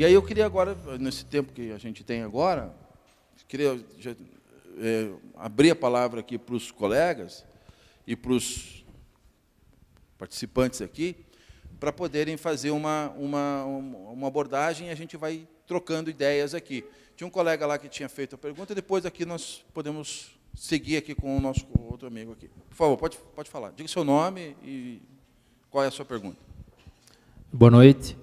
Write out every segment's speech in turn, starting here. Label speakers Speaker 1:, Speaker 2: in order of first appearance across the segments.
Speaker 1: E aí eu queria agora, nesse tempo que a gente tem agora, queria abrir a palavra aqui para os colegas e para os participantes aqui, para poderem fazer uma abordagem, e a gente vai trocando ideias aqui. Tinha um colega lá que tinha feito a pergunta, e depois aqui nós podemos seguir aqui com o nosso outro amigo aqui. Por favor, pode falar. Diga o seu nome e qual é a sua pergunta.
Speaker 2: Boa noite.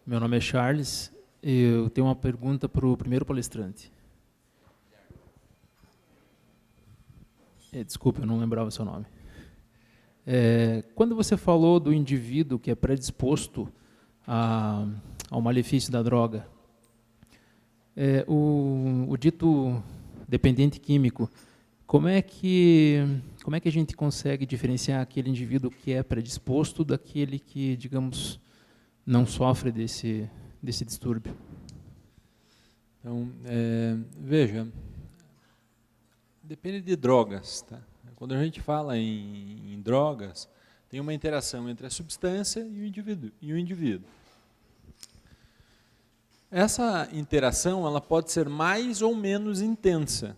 Speaker 2: Meu nome é Charles. Eu tenho uma pergunta para o primeiro palestrante. Desculpe, eu não lembrava o seu nome. Quando você falou do indivíduo que é predisposto ao malefício da droga, o dito dependente químico, como é que a gente consegue diferenciar aquele indivíduo que é predisposto daquele que, digamos, não sofre desse distúrbio?
Speaker 3: Então, veja, depende de drogas, tá? Quando a gente fala em drogas, tem uma interação entre a substância e o indivíduo. Essa interação ela pode ser mais ou menos intensa,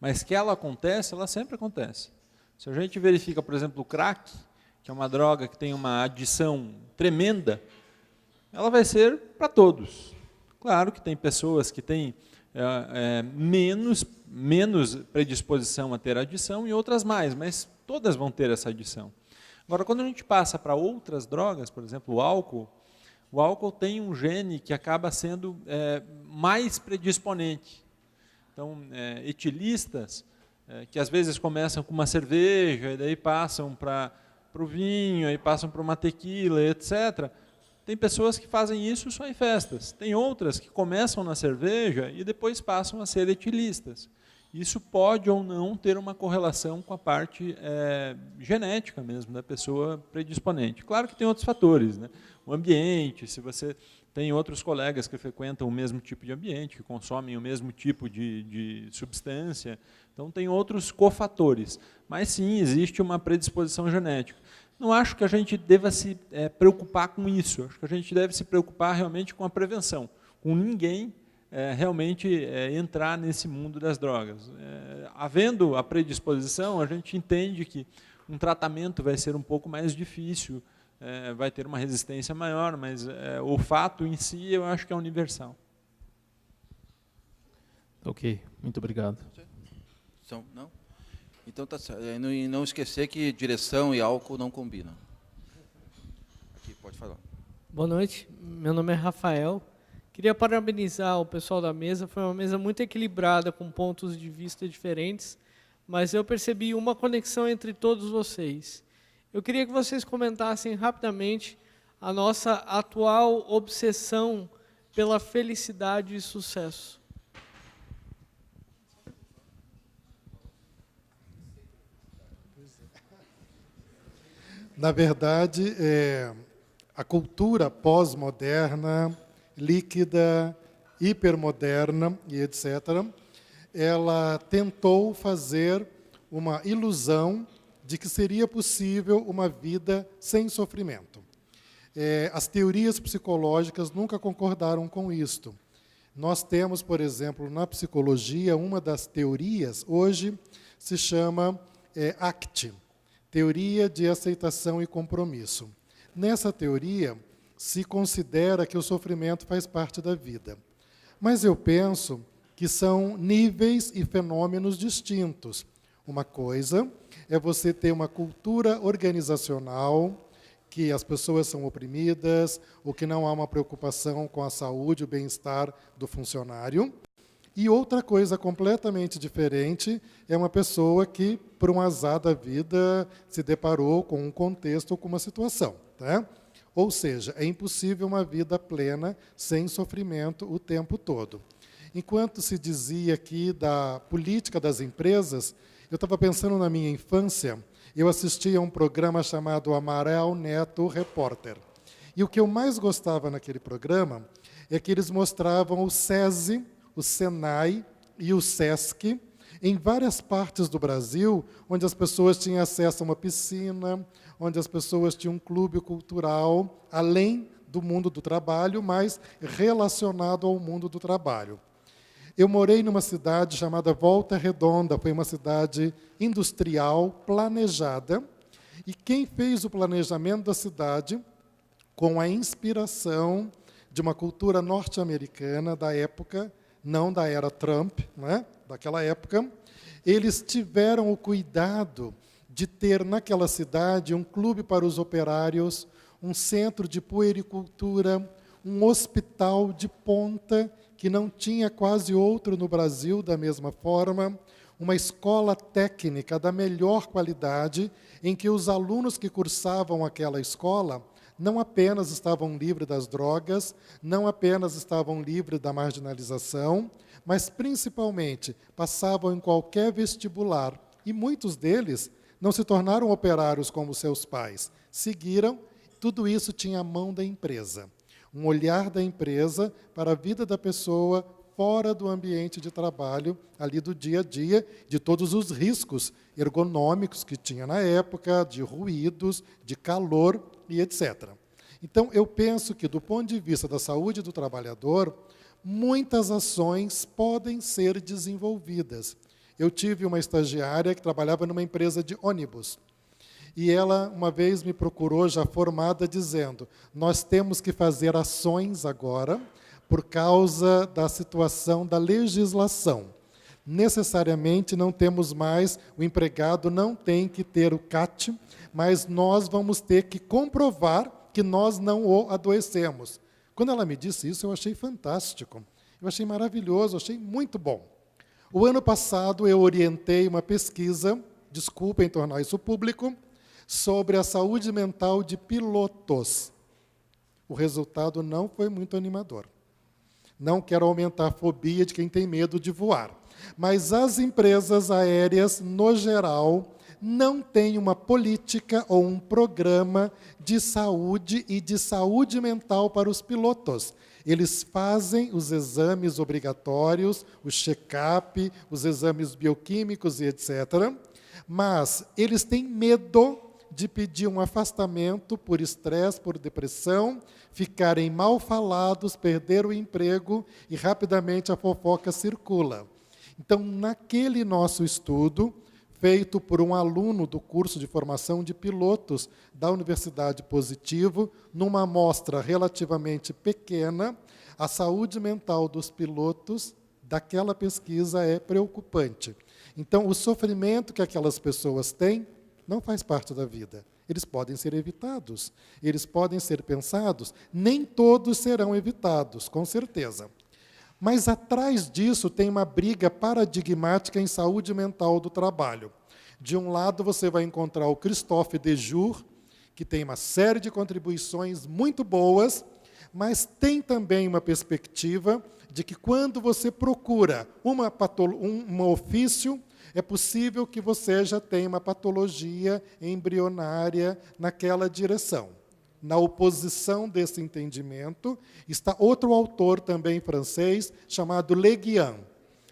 Speaker 3: mas que ela acontece, ela sempre acontece. Se a gente verifica, por exemplo, o crack, que é uma droga que tem uma adição tremenda, ela vai ser para todos. Claro que tem pessoas que têm menos predisposição a ter adição e outras mais, mas todas vão ter essa adição. Agora, quando a gente passa para outras drogas, por exemplo, o álcool tem um gene que acaba sendo mais predisponente. Então, etilistas, que às vezes começam com uma cerveja, e daí passam para o vinho, aí passam para uma tequila, etc., tem pessoas que fazem isso só em festas. Tem outras que começam na cerveja e depois passam a ser etilistas. Isso pode ou não ter uma correlação com a parte genética mesmo da pessoa predisponente. Claro que tem outros fatores, né? O ambiente, se você tem outros colegas que frequentam o mesmo tipo de ambiente, que consomem o mesmo tipo de substância, então tem outros cofatores. Mas sim, existe uma predisposição genética. Não acho que a gente deva se preocupar com isso. Acho que a gente deve se preocupar realmente com a prevenção, com ninguém realmente entrar nesse mundo das drogas. Havendo a predisposição, a gente entende que um tratamento vai ser um pouco mais difícil, vai ter uma resistência maior, mas o fato em si eu acho que é universal.
Speaker 2: Ok, muito obrigado.
Speaker 1: Não? Então, tá certo. E não esquecer que direção e álcool não combinam. Aqui, pode falar.
Speaker 4: Boa noite, meu nome é Rafael. Queria parabenizar o pessoal da mesa, foi uma mesa muito equilibrada, com pontos de vista diferentes, mas eu percebi uma conexão entre todos vocês. Eu queria que vocês comentassem rapidamente a nossa atual obsessão pela felicidade e sucesso.
Speaker 5: Na verdade, a cultura pós-moderna, líquida, hipermoderna e etc., ela tentou fazer uma ilusão de que seria possível uma vida sem sofrimento. As teorias psicológicas nunca concordaram com isto. Nós temos, por exemplo, na psicologia, uma das teorias, hoje, se chama ACT, Teoria de Aceitação e Compromisso. Nessa teoria, se considera que o sofrimento faz parte da vida. Mas eu penso que são níveis e fenômenos distintos. Uma coisa é você ter uma cultura organizacional, que as pessoas são oprimidas, ou que não há uma preocupação com a saúde, o bem-estar do funcionário. E outra coisa completamente diferente é uma pessoa que, por um azar da vida, se deparou com um contexto ou com uma situação. Tá? Ou seja, é impossível uma vida plena sem sofrimento o tempo todo. Enquanto se dizia aqui da política das empresas, eu estava pensando na minha infância, eu assistia a um programa chamado Amaral Neto Repórter. E o que eu mais gostava naquele programa é que eles mostravam o SESI, o SENAI e o SESC em várias partes do Brasil, onde as pessoas tinham acesso a uma piscina, onde as pessoas tinham um clube cultural, além do mundo do trabalho, mas relacionado ao mundo do trabalho. Eu morei numa cidade chamada Volta Redonda, foi uma cidade industrial, planejada, e quem fez o planejamento da cidade, com a inspiração de uma cultura norte-americana da época, não da era Trump, né? Daquela época, eles tiveram o cuidado de ter naquela cidade um clube para os operários, um centro de puericultura, um hospital de ponta, que não tinha quase outro no Brasil da mesma forma, uma escola técnica da melhor qualidade, em que os alunos que cursavam aquela escola não apenas estavam livres das drogas, não apenas estavam livres da marginalização, mas principalmente passavam em qualquer vestibular. E muitos deles não se tornaram operários como seus pais, seguiram, tudo isso tinha a mão da empresa. Um olhar da empresa para a vida da pessoa fora do ambiente de trabalho, ali do dia a dia, de todos os riscos ergonômicos que tinha na época, de ruídos, de calor e etc. Então, eu penso que, do ponto de vista da saúde do trabalhador, muitas ações podem ser desenvolvidas. Eu tive uma estagiária que trabalhava numa empresa de ônibus. E ela, uma vez, me procurou, já formada, dizendo: nós temos que fazer ações agora por causa da situação da legislação. Necessariamente não temos mais, o empregado não tem que ter o CAT, mas nós vamos ter que comprovar que nós não o adoecemos. Quando ela me disse isso, eu achei fantástico, eu achei maravilhoso, eu achei muito bom. O ano passado eu orientei uma pesquisa, desculpem tornar isso público, sobre a saúde mental de pilotos. O resultado não foi muito animador. Não quero aumentar a fobia de quem tem medo de voar. Mas as empresas aéreas, no geral, não têm uma política ou um programa de saúde e de saúde mental para os pilotos. Eles fazem os exames obrigatórios, o check-up, os exames bioquímicos e etc., mas eles têm medo de pedir um afastamento por estresse, por depressão, ficarem mal falados, perder o emprego e rapidamente a fofoca circula. Então, naquele nosso estudo, feito por um aluno do curso de formação de pilotos da Universidade Positivo, numa amostra relativamente pequena, a saúde mental dos pilotos daquela pesquisa é preocupante. Então, o sofrimento que aquelas pessoas têm não faz parte da vida. Eles podem ser evitados, eles podem ser pensados, nem todos serão evitados, com certeza. Mas atrás disso tem uma briga paradigmática em saúde mental do trabalho. De um lado você vai encontrar o Christophe Dejour, que tem uma série de contribuições muito boas, mas tem também uma perspectiva de que quando você procura um ofício, é possível que você já tenha uma patologia embrionária naquela direção. Na oposição desse entendimento, está outro autor também francês, chamado Le Guian.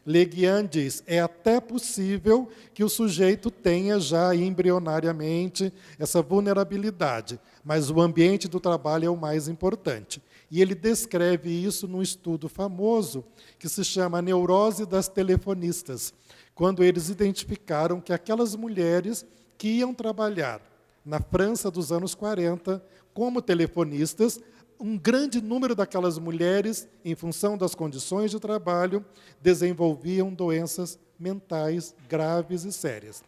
Speaker 5: Le Guian diz: é até possível que o sujeito tenha já embrionariamente essa vulnerabilidade, mas o ambiente do trabalho é o mais importante. E ele descreve isso num estudo famoso que se chama Neurose das Telefonistas, quando eles identificaram que aquelas mulheres que iam trabalhar na França dos anos 40 como telefonistas, um grande número daquelas mulheres, em função das condições de trabalho, desenvolviam doenças mentais graves e sérias.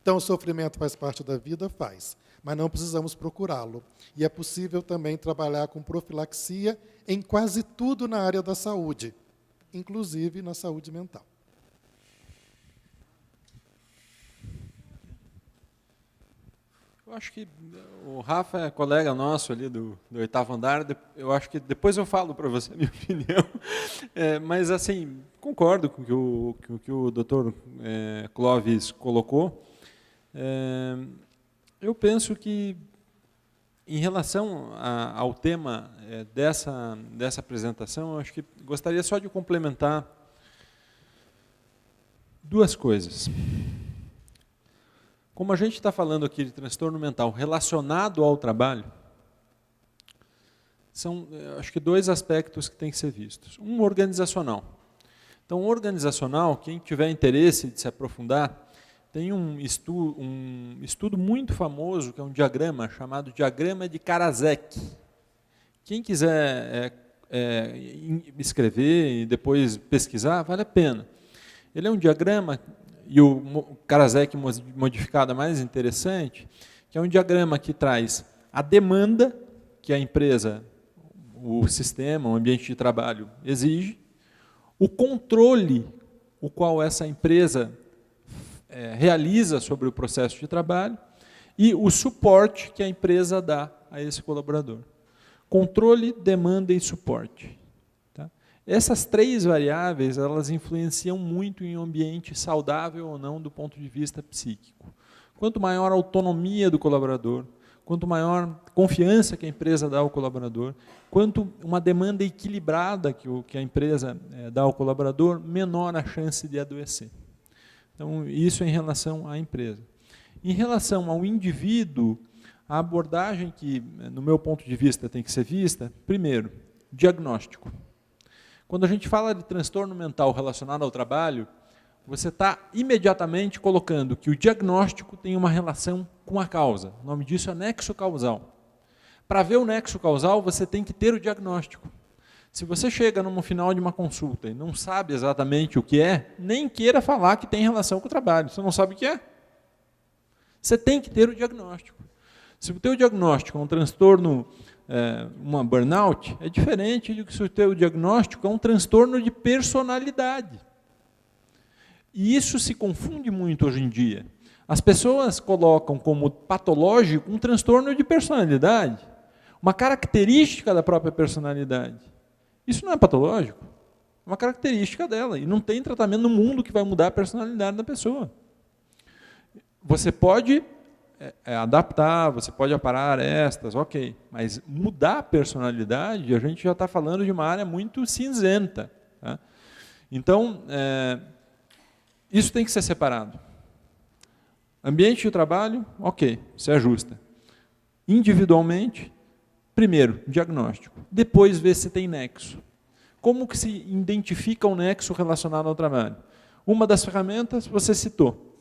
Speaker 5: Então, o sofrimento faz parte da vida? Faz, mas não precisamos procurá-lo. E é possível também trabalhar com profilaxia em quase tudo na área da saúde, inclusive na saúde mental.
Speaker 3: Eu acho que o Rafa é colega nosso ali do 8º andar, eu acho que depois eu falo para você a minha opinião, mas assim, concordo com o que o doutor Clóvis colocou. Eu penso que, em relação ao tema dessa apresentação, eu acho que gostaria só de complementar duas coisas. Como a gente está falando aqui de transtorno mental relacionado ao trabalho, São, acho que, 2 aspectos que têm que ser vistos. Um organizacional. Então, organizacional, quem tiver interesse de se aprofundar, tem um estudo muito famoso, que é um diagrama chamado diagrama de Karasek. Quem quiser escrever e depois pesquisar, vale a pena. Ele é um diagrama, e o Karasek modificado é mais interessante, que é um diagrama que traz a demanda que a empresa, o sistema, o ambiente de trabalho exige, o controle o qual essa empresa realiza sobre o processo de trabalho e o suporte que a empresa dá a esse colaborador. Controle, demanda e suporte. Tá? Essas 3 variáveis, elas influenciam muito em um ambiente saudável ou não do ponto de vista psíquico. Quanto maior a autonomia do colaborador, quanto maior confiança que a empresa dá ao colaborador, quanto uma demanda equilibrada que a empresa dá ao colaborador, menor a chance de adoecer. Então, isso em relação à empresa. Em relação ao indivíduo, a abordagem que, no meu ponto de vista, tem que ser vista, primeiro, diagnóstico. Quando a gente fala de transtorno mental relacionado ao trabalho, você está imediatamente colocando que o diagnóstico tem uma relação com a causa. O nome disso é nexo causal. Para ver o nexo causal, você tem que ter o diagnóstico. Se você chega no final de uma consulta e não sabe exatamente o que é, nem queira falar que tem relação com o trabalho. Você não sabe o que é. Você tem que ter o diagnóstico. Se o teu diagnóstico é um transtorno, uma burnout, é diferente do que se o teu diagnóstico é um transtorno de personalidade. E isso se confunde muito hoje em dia. As pessoas colocam como patológico um transtorno de personalidade, uma característica da própria personalidade. Isso não é patológico, é uma característica dela, e não tem tratamento no mundo que vai mudar a personalidade da pessoa. Você pode adaptar, você pode aparar arestas, ok, mas mudar a personalidade, a gente já está falando de uma área muito cinzenta. Tá? Então, isso tem que ser separado. Ambiente de trabalho, ok, se ajusta. Individualmente, primeiro, diagnóstico. Depois, ver se tem nexo. Como que se identifica o nexo relacionado ao trabalho? Uma das ferramentas, você citou,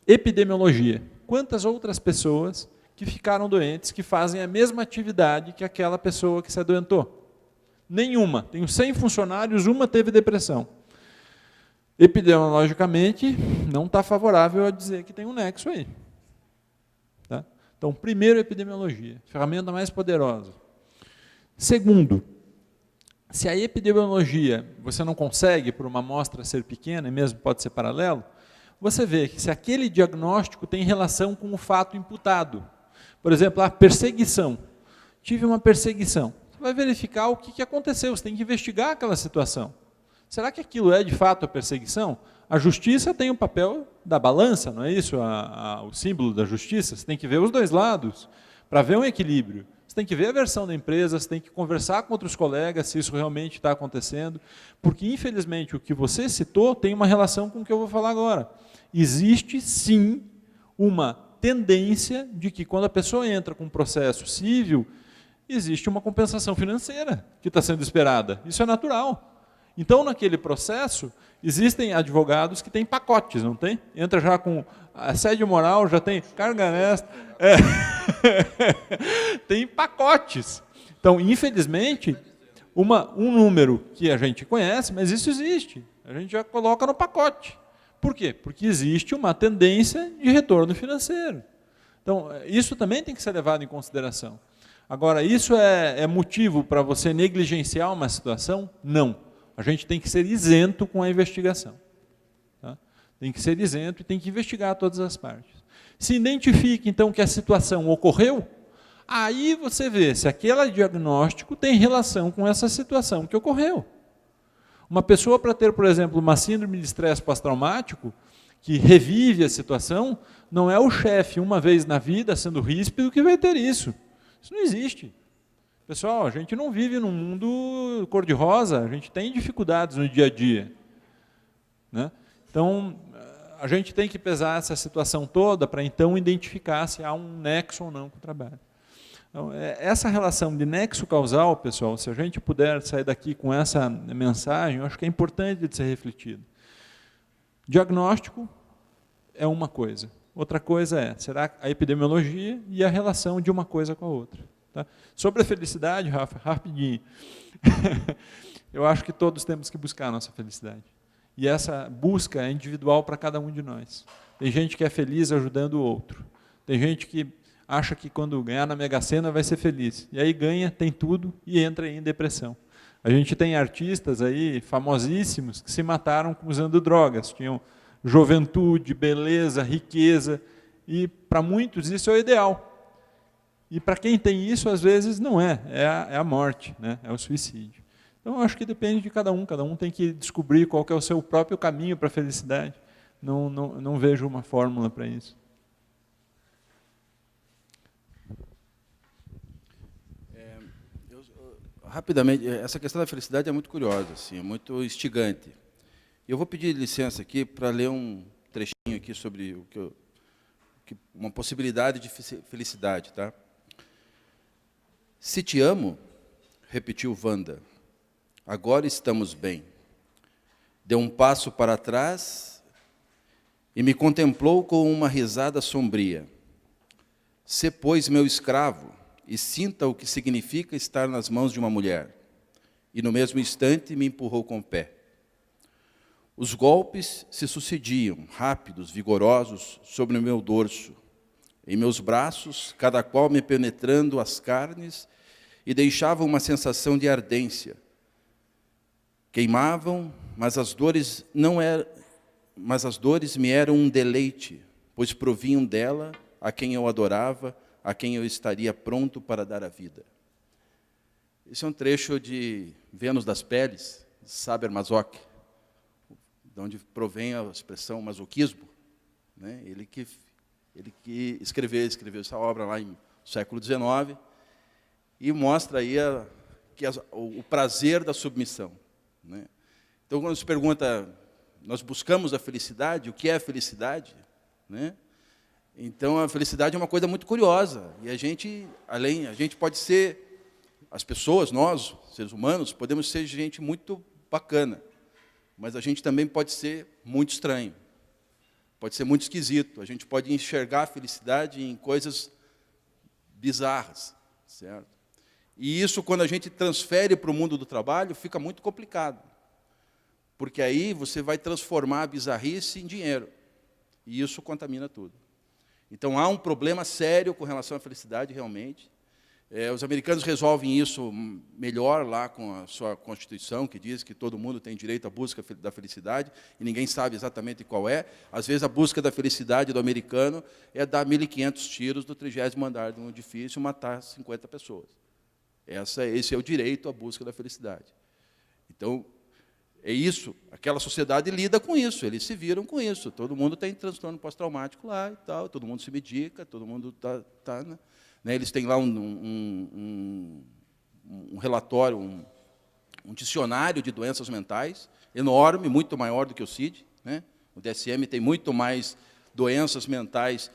Speaker 3: epidemiologia. Quantas outras pessoas que ficaram doentes, que fazem a mesma atividade que aquela pessoa que se adoentou? Nenhuma. Tenho 100 funcionários, uma teve depressão. Epidemiologicamente, não está favorável a dizer que tem um nexo aí. Tá? Então, primeiro, epidemiologia, ferramenta mais poderosa. Segundo, se a epidemiologia você não consegue, por uma amostra ser pequena, e mesmo pode ser paralelo, você vê que se aquele diagnóstico tem relação com o fato imputado. Por exemplo, a perseguição. Tive uma perseguição. Você vai verificar o que aconteceu, você tem que investigar aquela situação. Será que aquilo é de fato a perseguição? A justiça tem o papel da balança, não é isso? O símbolo da justiça. Você tem que ver os 2 lados para ver um equilíbrio. Você tem que ver a versão da empresa, você tem que conversar com outros colegas se isso realmente está acontecendo, porque, infelizmente, o que você citou tem uma relação com o que eu vou falar agora. Existe, sim, uma tendência de que, quando a pessoa entra com um processo civil, existe uma compensação financeira que está sendo esperada. Isso é natural. Então, naquele processo, existem advogados que têm pacotes, não tem? Entra já com assédio moral, já tem carga honesta. Tem pacotes. Então, infelizmente, um número que a gente conhece, mas isso existe. A gente já coloca no pacote. Por quê? Porque existe uma tendência de retorno financeiro. Então, isso também tem que ser levado em consideração. Agora, isso é motivo para você negligenciar uma situação? Não. A gente tem que ser isento com a investigação. Tá? Tem que ser isento e tem que investigar todas as partes. Se identifica, então, que a situação ocorreu, aí você vê se aquele diagnóstico tem relação com essa situação que ocorreu. Uma pessoa, para ter, por exemplo, uma síndrome de estresse pós-traumático, que revive a situação, não é o chefe, uma vez na vida, sendo ríspido, que vai ter isso. Isso não existe. Pessoal, a gente não vive num mundo cor-de-rosa, a gente tem dificuldades no dia a dia. Né? Então, a gente tem que pesar essa situação toda para, então, identificar se há um nexo ou não com o trabalho. Então, essa relação de nexo causal, pessoal, se a gente puder sair daqui com essa mensagem, eu acho que é importante de ser refletido. Diagnóstico é uma coisa. Outra coisa será a epidemiologia e a relação de uma coisa com a outra. Tá? Sobre a felicidade, Rafa, rapidinho. Eu acho que todos temos que buscar a nossa felicidade. E essa busca é individual para cada um de nós. Tem gente que é feliz ajudando o outro. Tem gente que acha que quando ganhar na Mega Sena vai ser feliz. E aí ganha, tem tudo e entra em depressão. A gente tem artistas aí famosíssimos que se mataram usando drogas. Tinham juventude, beleza, riqueza. E para muitos isso é o ideal. E para quem tem isso, às vezes não é a morte, né? É o suicídio. Então, eu acho que depende de cada um tem que descobrir qual que é o seu próprio caminho para a felicidade. Não vejo uma fórmula para isso.
Speaker 1: Rapidamente, essa questão da felicidade é muito curiosa, assim, é muito instigante. Eu vou pedir licença aqui para ler um trechinho aqui sobre uma possibilidade de felicidade, tá? Se te amo, repetiu Wanda, agora estamos bem. Deu um passo para trás e me contemplou com uma risada sombria. Sê, pois, meu escravo, e sinta o que significa estar nas mãos de uma mulher. E no mesmo instante me empurrou com o pé. Os golpes se sucediam, rápidos, vigorosos, sobre o meu dorso. Em meus braços, cada qual me penetrando as carnes e deixava uma sensação de ardência. Queimavam, mas as dores me eram um deleite, pois provinham dela a quem eu adorava, a quem eu estaria pronto para dar a vida. Esse é um trecho de Vênus das Peles, de Saber Masoch, de onde provém a expressão masoquismo, né? Ele que escreveu essa obra lá no século XIX e mostra aí o prazer da submissão, né? Então, quando se pergunta, nós buscamos a felicidade, o que é a felicidade, né? Então, a felicidade é uma coisa muito curiosa. E a gente pode ser, as pessoas, nós, seres humanos, podemos ser gente muito bacana. Mas a gente também pode ser muito estranho. Pode ser muito esquisito. A gente pode enxergar a felicidade em coisas bizarras, certo? E isso, quando a gente transfere para o mundo do trabalho, fica muito complicado. Porque aí você vai transformar a bizarrice em dinheiro. E isso contamina tudo. Então, há um problema sério com relação à felicidade, realmente. Os americanos resolvem isso melhor lá com a sua Constituição, que diz que todo mundo tem direito à busca da felicidade, e ninguém sabe exatamente qual é. Às vezes, a busca da felicidade do americano é dar 1.500 tiros do 30º andar de um edifício e matar 50 pessoas. Esse é o direito à busca da felicidade. Então, é isso, aquela sociedade lida com isso, eles se viram com isso. Todo mundo tem transtorno pós-traumático lá e tal, todo mundo se medica, todo mundo está, né? Eles têm lá um relatório, um dicionário de doenças mentais, enorme, muito maior do que o CID, né? O DSM tem muito mais doenças mentais,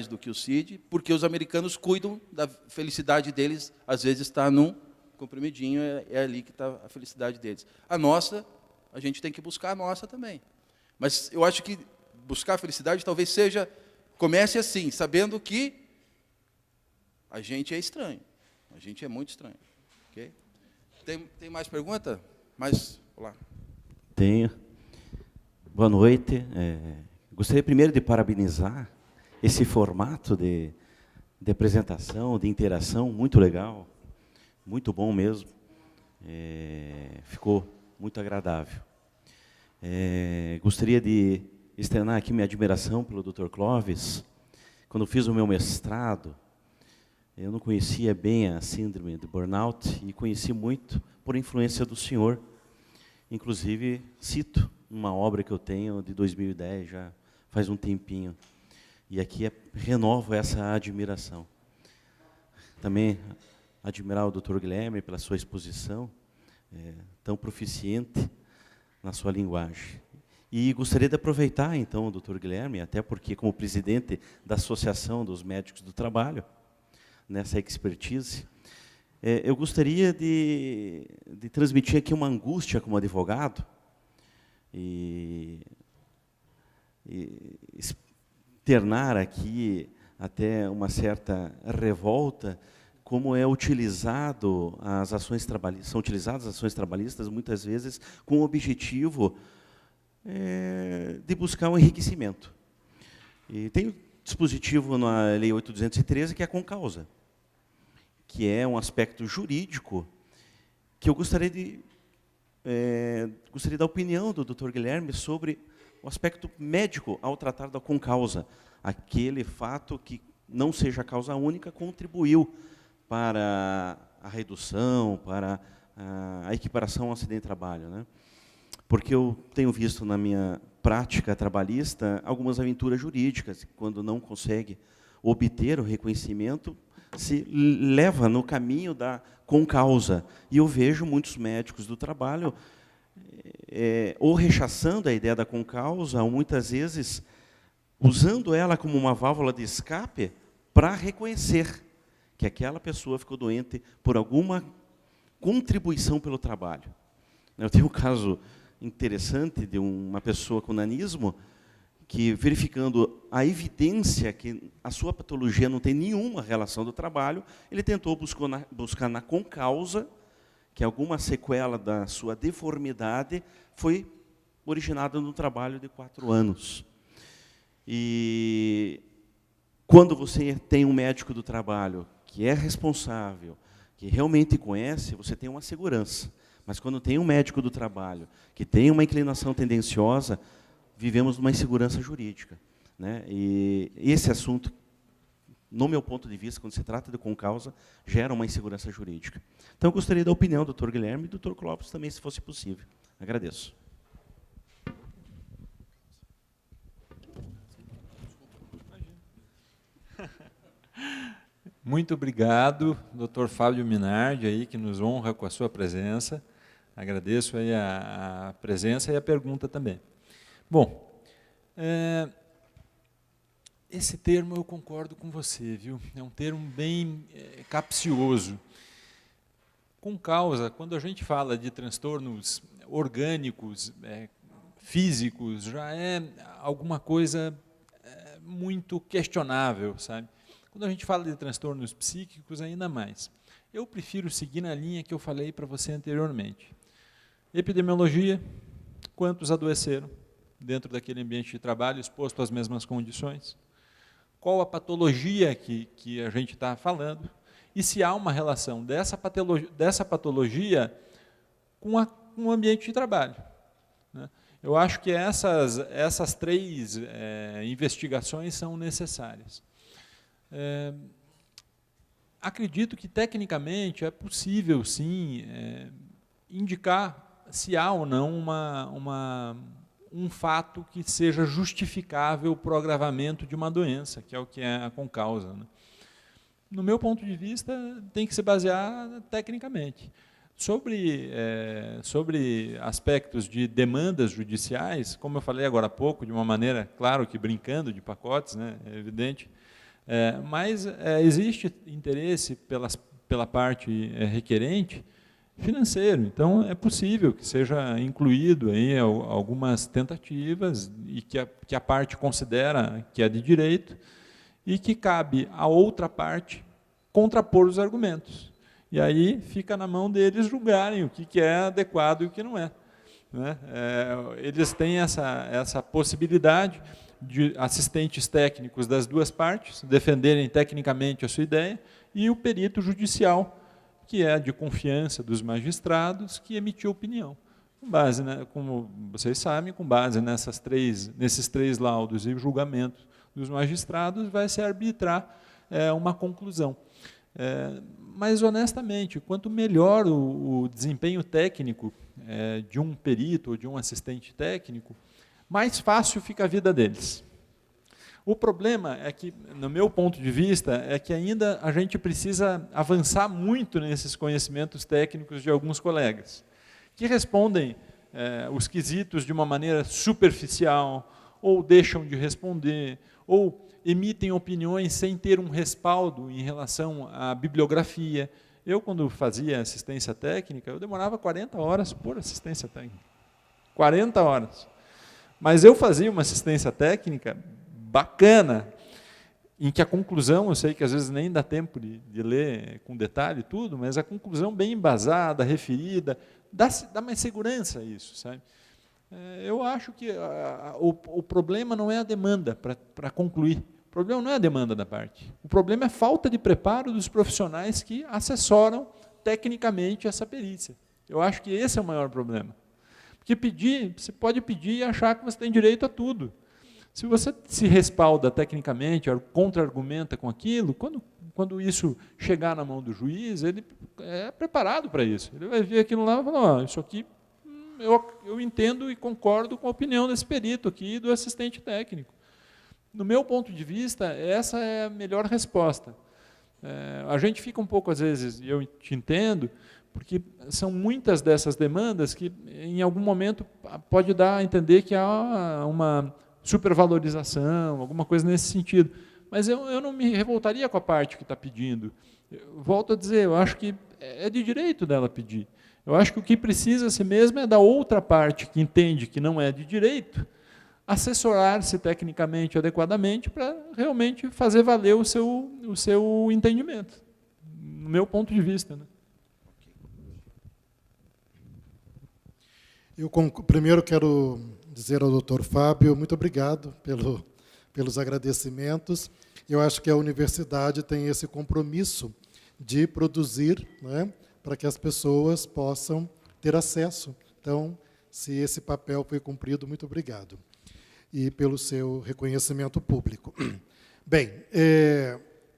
Speaker 1: do que o CID, porque os americanos cuidam da felicidade deles, às vezes está num comprimidinho, é ali que está a felicidade deles. A nossa, a gente tem que buscar a nossa também. Mas eu acho que buscar a felicidade talvez comece assim, sabendo que a gente é estranho. A gente é muito estranho. Okay? Tem mais pergunta? Olá.
Speaker 6: Tenho. Boa noite. Gostaria primeiro de parabenizar esse formato de apresentação, de interação, muito legal. Muito bom mesmo. Ficou muito agradável. Gostaria de externar aqui minha admiração pelo Dr. Clóvis. Quando fiz o meu mestrado, eu não conhecia bem a síndrome de burnout e conheci muito por influência do senhor. Inclusive, cito uma obra que eu tenho de 2010, já faz um tempinho. E aqui renovo essa admiração. Também admirar o Dr. Guilherme pela sua exposição, tão proficiente na sua linguagem. E gostaria de aproveitar, então, o doutor Guilherme, até porque, como presidente da Associação dos Médicos do Trabalho, nessa expertise, eu gostaria de transmitir aqui uma angústia como advogado e externar aqui até uma certa revolta, como é utilizado as ações trabalhistas, são utilizadas as ações trabalhistas muitas vezes com o objetivo de buscar um enriquecimento. E tem um dispositivo na Lei 8.213 que é a concausa, que é um aspecto jurídico que eu gostaria da opinião do Dr. Guilherme sobre o aspecto médico ao tratar da concausa, aquele fato que não seja causa única contribuiu para a redução, para a equiparação ao acidente de trabalho, né? Porque eu tenho visto na minha prática trabalhista algumas aventuras jurídicas, quando não consegue obter o reconhecimento, se leva no caminho da concausa. E eu vejo muitos médicos do trabalho ou rechaçando a ideia da concausa, ou muitas vezes usando ela como uma válvula de escape para reconhecer que aquela pessoa ficou doente por alguma contribuição pelo trabalho. Eu tenho um caso interessante de uma pessoa com nanismo que, verificando a evidência que a sua patologia não tem nenhuma relação do trabalho, ele tentou buscar na concausa que alguma sequela da sua deformidade foi originada no trabalho de 4 anos. E quando você tem um médico do trabalho que é responsável, que realmente conhece, você tem uma segurança. Mas quando tem um médico do trabalho que tem uma inclinação tendenciosa, vivemos numa insegurança jurídica, né? E esse assunto, no meu ponto de vista, quando se trata de concausa, gera uma insegurança jurídica. Então, eu gostaria da opinião do Dr. Guilherme e do Dr. Clóvis também, se fosse possível. Agradeço.
Speaker 3: Muito obrigado, Dr. Fábio Minardi, aí, que nos honra com a sua presença. Agradeço aí a presença e a pergunta também. Bom, esse termo eu concordo com você, viu? É um termo bem capcioso. Concausa, quando a gente fala de transtornos orgânicos, físicos, já é alguma coisa muito questionável, sabe? Quando a gente fala de transtornos psíquicos, ainda mais. Eu prefiro seguir na linha que eu falei para você anteriormente. Epidemiologia, quantos adoeceram dentro daquele ambiente de trabalho, exposto às mesmas condições? Qual a patologia que a gente está falando? E se há uma relação dessa patologia com o ambiente de trabalho, né? Eu acho que essas 3 investigações são necessárias. Acredito que, tecnicamente, é possível, sim, indicar se há ou não um fato que seja justificável para o agravamento de uma doença, que é o que é a concausa, né? No meu ponto de vista, tem que se basear tecnicamente. Sobre aspectos de demandas judiciais, como eu falei agora há pouco, de uma maneira, claro que brincando de pacotes, né, é evidente, mas existe interesse pela parte requerente financeiro. Então, é possível que seja incluído aí algumas tentativas e que a parte considera que é de direito e que cabe a outra parte contrapor os argumentos. E aí fica na mão deles julgarem o que é adequado e o que não é, né? Eles têm essa possibilidade de assistentes técnicos das 2 partes defenderem tecnicamente a sua ideia e o perito judicial, que é de confiança dos magistrados, que emitiu opinião. Com base, né, como vocês sabem, com base nesses 3 laudos e julgamentos dos magistrados, vai se arbitrar uma conclusão. Mas, honestamente, quanto melhor o desempenho técnico de um perito ou de um assistente técnico, mais fácil fica a vida deles. O problema é que, no meu ponto de vista, é que ainda a gente precisa avançar muito nesses conhecimentos técnicos de alguns colegas, que respondem os quesitos de uma maneira superficial, ou deixam de responder, ou emitem opiniões sem ter um respaldo em relação à bibliografia. Eu, quando fazia assistência técnica, eu demorava 40 horas por assistência técnica. 40 horas. Mas eu fazia uma assistência técnica bacana, em que a conclusão, eu sei que às vezes nem dá tempo de ler com detalhe tudo, mas a conclusão bem embasada, referida, dá mais segurança a isso, sabe? Eu acho que o problema não é a demanda para concluir. O problema não é a demanda da parte. O problema é a falta de preparo dos profissionais que assessoram tecnicamente essa perícia. Eu acho que esse é o maior problema. Porque você pode pedir e achar que você tem direito a tudo. Se você se respalda tecnicamente, contra-argumenta com aquilo, quando isso chegar na mão do juiz, ele é preparado para isso. Ele vai ver aquilo lá e falar, isso aqui eu entendo e concordo com a opinião desse perito aqui e do assistente técnico. No meu ponto de vista, essa é a melhor resposta. A gente fica um pouco, às vezes, e eu te entendo, porque são muitas dessas demandas que, em algum momento, pode dar a entender que há uma supervalorização, alguma coisa nesse sentido. Mas eu não me revoltaria com a parte que está pedindo. Eu volto a dizer, eu acho que é de direito dela pedir. Eu acho que o que precisa-se mesmo é da outra parte que entende que não é de direito, assessorar-se tecnicamente adequadamente para realmente fazer valer o seu entendimento, no meu ponto de vista, né?
Speaker 5: Eu primeiro quero dizer ao Dr. Fábio, muito obrigado pelos agradecimentos. Eu acho que a universidade tem esse compromisso de produzir, né, para que as pessoas possam ter acesso. Então, se esse papel foi cumprido, muito obrigado. E pelo seu reconhecimento público. Bem,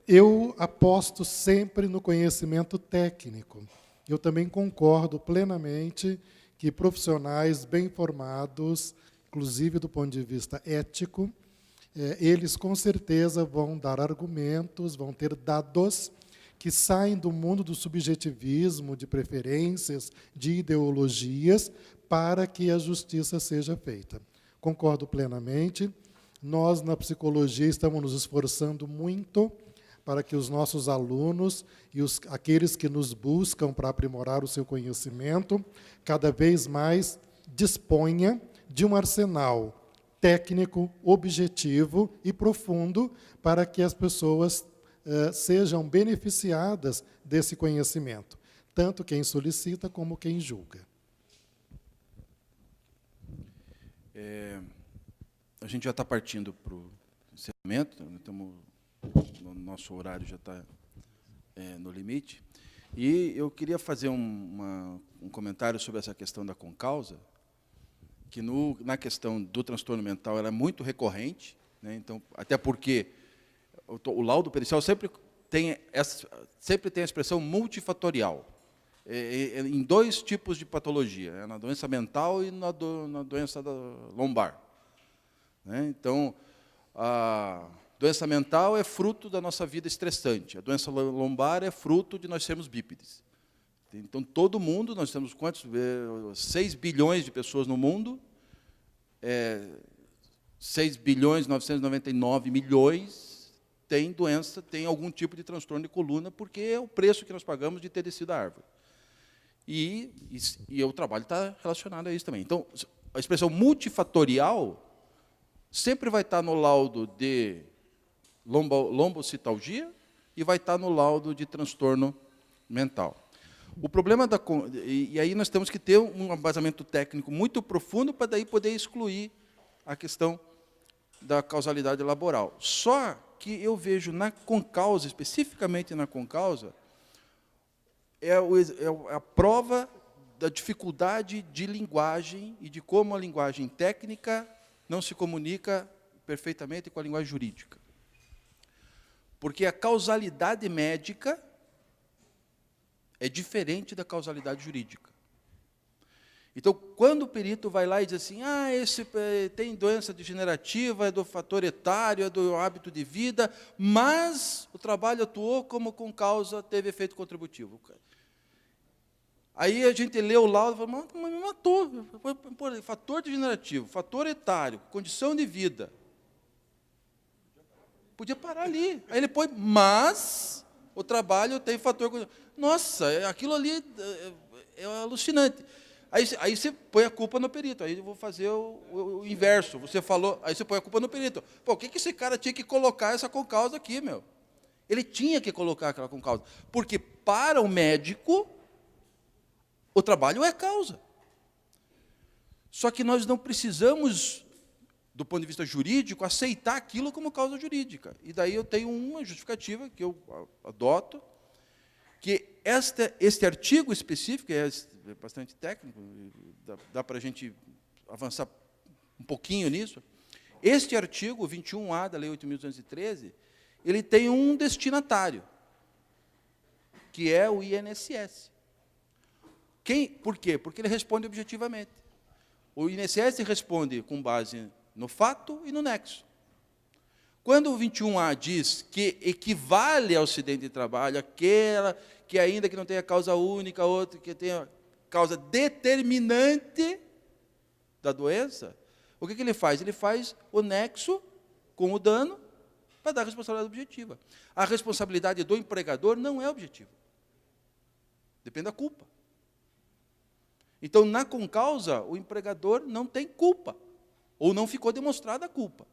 Speaker 5: eu aposto sempre no conhecimento técnico. Eu também concordo plenamente que profissionais bem formados, inclusive do ponto de vista ético, eles com certeza vão dar argumentos, vão ter dados que saem do mundo do subjetivismo, de preferências, de ideologias, para que a justiça seja feita. Concordo plenamente. Nós, na psicologia, estamos nos esforçando muito para que os nossos alunos e aqueles que nos buscam para aprimorar o seu conhecimento, cada vez mais disponha de um arsenal técnico, objetivo e profundo para que as pessoas sejam beneficiadas desse conhecimento, tanto quem solicita como quem julga.
Speaker 1: A gente já está partindo para o encerramento, o nosso horário já está no limite, e eu queria fazer um comentário sobre essa questão da concausa, que na questão do transtorno mental ela é muito recorrente, né? Então, até porque o laudo pericial sempre tem a expressão multifatorial, em dois tipos de patologia, na doença mental e na doença lombar. Né? Então, a doença mental é fruto da nossa vida estressante, a doença lombar é fruto de nós sermos bípedes. Então, todo mundo, nós temos quantos? 6 bilhões de pessoas no mundo, 6 bilhões 999 milhões tem algum tipo de transtorno de coluna, porque é o preço que nós pagamos de ter descido a árvore. E o trabalho está relacionado a isso também. Então, a expressão multifatorial sempre vai estar no laudo de lombocitalgia e vai estar no laudo de transtorno mental. O problema e aí nós temos que ter um embasamento técnico muito profundo para daí poder excluir a questão da causalidade laboral. Só que eu vejo na concausa, especificamente na concausa, é a prova da dificuldade de linguagem e de como a linguagem técnica não se comunica perfeitamente com a linguagem jurídica. Porque a causalidade médica é diferente da causalidade jurídica. Então, quando o perito vai lá e diz assim, esse tem doença degenerativa, é do fator etário, é do hábito de vida, mas o trabalho atuou como concausa, teve efeito contributivo. Aí a gente lê o laudo e fala, mas me matou. Pô, fator degenerativo, fator etário, condição de vida. Podia parar ali. Aí ele põe, mas o trabalho tem fator... Nossa, aquilo ali é alucinante. Aí você põe a culpa no perito. Aí eu vou fazer o inverso. Você falou, aí você põe a culpa no perito. Pô, o que esse cara tinha que colocar essa concausa aqui, meu? Ele tinha que colocar aquela concausa. Porque para o médico, o trabalho é causa. Só que nós não precisamos, do ponto de vista jurídico, aceitar aquilo como causa jurídica. E daí eu tenho uma justificativa que eu adoto, que este artigo específico, é bastante técnico, dá para a gente avançar um pouquinho nisso. Este artigo, 21A da Lei 8.213, ele tem um destinatário, que é o INSS. Por quê? Porque ele responde objetivamente. O INSS responde com base no fato e no nexo. Quando o 21A diz que equivale ao acidente de trabalho, aquela que ainda que não tenha causa única, outra que tenha causa determinante da doença, o que ele faz? Ele faz o nexo com o dano para dar a responsabilidade objetiva. A responsabilidade do empregador não é objetiva. Depende da culpa. Então, na concausa, o empregador não tem culpa, ou não ficou demonstrada a culpa.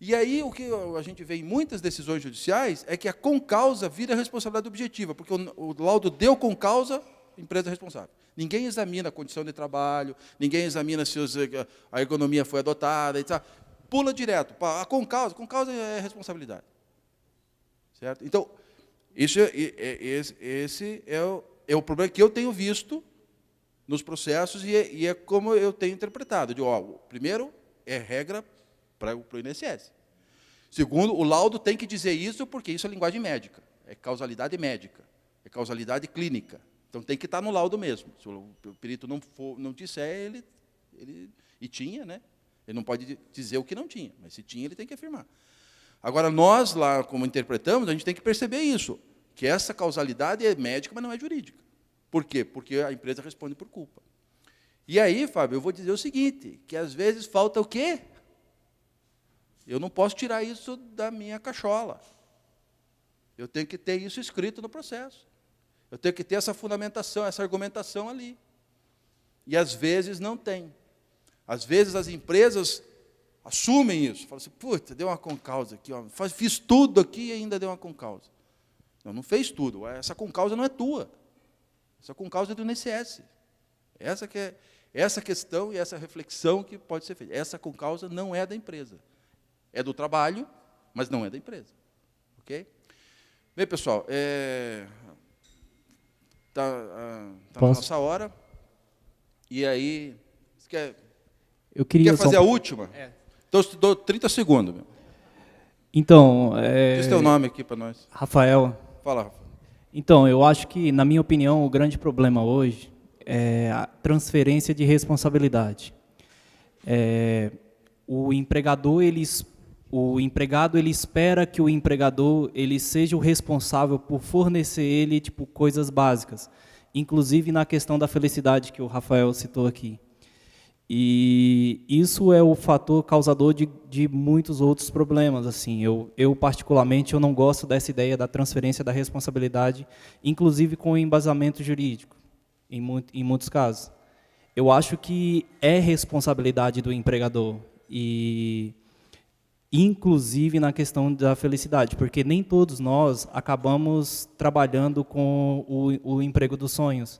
Speaker 1: E aí, o que a gente vê em muitas decisões judiciais é que a concausa vira responsabilidade objetiva, porque o laudo deu concausa, empresa responsável. Ninguém examina a condição de trabalho, ninguém examina se a ergonomia foi adotada, etc. Pula direto. A concausa é responsabilidade. Certo? Então, esse é o problema que eu tenho visto nos processos e é como eu tenho interpretado. Primeiro, é regra para o INSS. Segundo, o laudo tem que dizer isso porque isso é linguagem médica, é causalidade médica, é causalidade clínica. Então, tem que estar no laudo mesmo. Se o perito não disser, e tinha, né? Ele não pode dizer o que não tinha, mas se tinha, ele tem que afirmar. Agora, nós, lá, como interpretamos, a gente tem que perceber isso, que essa causalidade é médica, mas não é jurídica. Por quê? Porque a empresa responde por culpa. E aí, Fábio, eu vou dizer o seguinte, que às vezes falta o quê? Eu não posso tirar isso da minha cachola. Eu tenho que ter isso escrito no processo. Eu tenho que ter essa fundamentação, essa argumentação ali. E às vezes não tem. Às vezes as empresas assumem isso. Falam assim, puta, deu uma concausa aqui, ó, fiz tudo aqui e ainda deu uma concausa. Não fez tudo. Essa concausa não é tua. Essa concausa é do INSS. Essa questão e essa reflexão que pode ser feita. Essa concausa não é da empresa. É do trabalho, mas não é da empresa. Ok? Bem, pessoal, está na nossa hora. E aí, você quer fazer a última? Então, eu te dou 30 segundos. Meu.
Speaker 7: Então,
Speaker 1: Diz teu nome aqui para nós.
Speaker 7: Rafael.
Speaker 1: Fala, Rafael.
Speaker 7: Então, eu acho que, na minha opinião, o grande problema hoje é a transferência de responsabilidade. O empregado ele espera que o empregador ele seja o responsável por fornecer ele coisas básicas, inclusive na questão da felicidade que o Rafael citou aqui. E isso é o fator causador de muitos outros problemas. Assim, eu particularmente, eu não gosto dessa ideia da transferência da responsabilidade, inclusive com embasamento jurídico, em muitos casos. Eu acho que é responsabilidade do empregador, e inclusive na questão da felicidade, porque nem todos nós acabamos trabalhando com o emprego dos sonhos.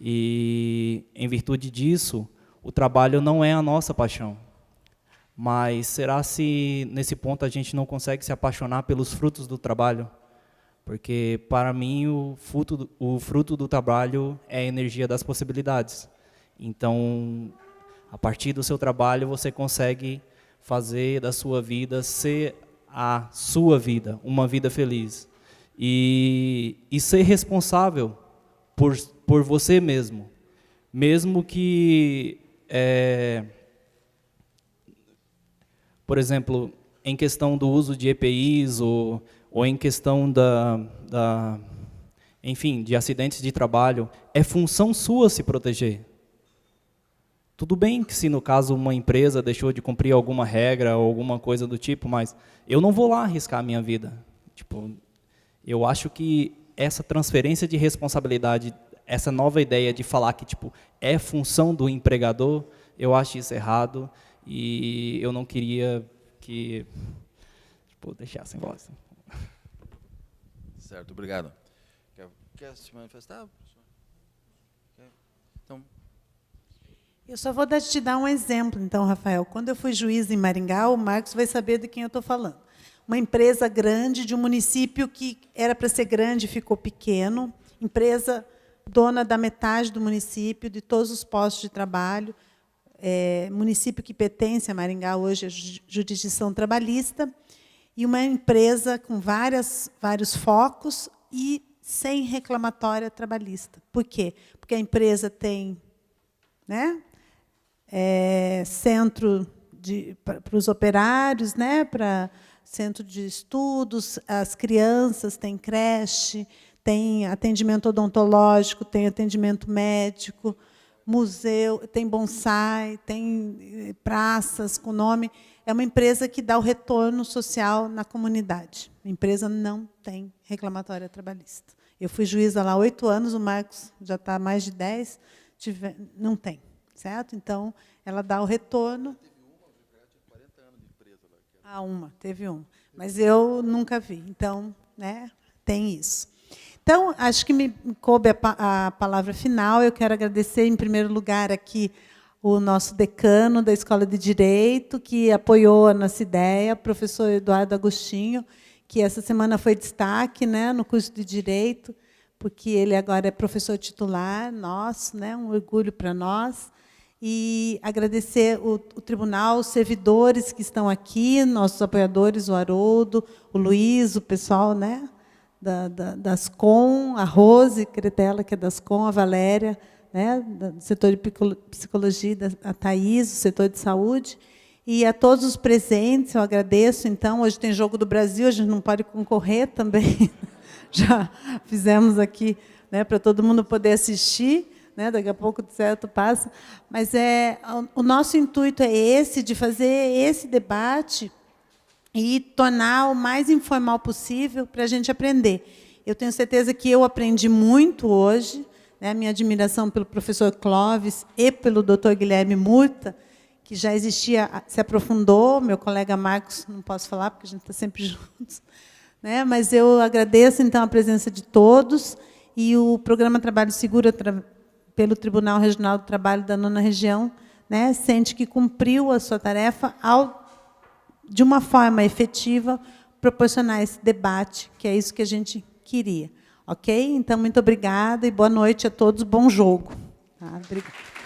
Speaker 7: E, em virtude disso, o trabalho não é a nossa paixão. Mas será se, nesse ponto, a gente não consegue se apaixonar pelos frutos do trabalho? Porque, para mim, o fruto do trabalho é a energia das possibilidades. Então, a partir do seu trabalho, você consegue fazer da sua vida ser a sua vida, uma vida feliz. E ser responsável por você mesmo. Mesmo que, por exemplo, em questão do uso de EPIs ou em questão enfim, de acidentes de trabalho, é função sua se proteger. Tudo bem que se, no caso, uma empresa deixou de cumprir alguma regra ou alguma coisa do tipo, mas eu não vou lá arriscar a minha vida. Tipo, eu acho que essa transferência de responsabilidade, essa nova ideia de falar que tipo, é função do empregador, eu acho isso errado e eu não queria que deixassem voz.
Speaker 1: Certo, obrigado. Quer se manifestar? Então,
Speaker 8: eu só vou te dar um exemplo, então, Rafael. Quando eu fui juiz em Maringá, o Marcos vai saber de quem eu estou falando. Uma empresa grande de um município que era para ser grande e ficou pequeno, empresa dona da metade do município, de todos os postos de trabalho, município que pertence a Maringá, hoje é jurisdição trabalhista, e uma empresa com vários focos e sem reclamatória trabalhista. Por quê? Porque a empresa tem, né, centro para os operários, né, para centro de estudos, as crianças, tem creche, tem atendimento odontológico, tem atendimento médico, museu, tem bonsai, tem praças com nome. É uma empresa que dá o retorno social na comunidade. A empresa não tem reclamatória trabalhista. Eu fui juíza lá há 8 anos, o Marcos já está há mais de 10, não tem, certo? Então, ela dá o retorno. Teve uma. Mas eu nunca vi. Então, né, tem isso. Então, acho que me coube a palavra final. Eu quero agradecer, em primeiro lugar, aqui o nosso decano da Escola de Direito, que apoiou a nossa ideia, o professor Eduardo Agostinho, que essa semana foi destaque, né, no curso de Direito, porque ele agora é professor titular nosso, né, um orgulho para nós. E agradecer o tribunal, os servidores que estão aqui, nossos apoiadores, o Haroldo, o Luiz, o pessoal, né, das COM, a Rose Cretella, que é das COM, a Valéria, né, do setor de psicologia, a Thaís, do setor de saúde, e a todos os presentes, eu agradeço. Então, hoje tem Jogo do Brasil, a gente não pode concorrer também, já fizemos aqui, né, para todo mundo poder assistir, né, daqui a pouco, certo, passa. Mas o nosso intuito é esse, de fazer esse debate e tornar o mais informal possível para a gente aprender. Eu tenho certeza que eu aprendi muito hoje, né, a minha admiração pelo professor Clóvis e pelo doutor Guilherme Murta, que já existia, se aprofundou, meu colega Marcos, não posso falar, porque a gente está sempre juntos, né, mas eu agradeço, então, a presença de todos, e o programa Trabalho Seguro, pelo Tribunal Regional do Trabalho da 9ª Região, né, sente que cumpriu a sua tarefa de uma forma efetiva, proporcionar esse debate, que é isso que a gente queria. Ok? Então, muito obrigada e boa noite a todos. Bom jogo. Tá? Obrigada.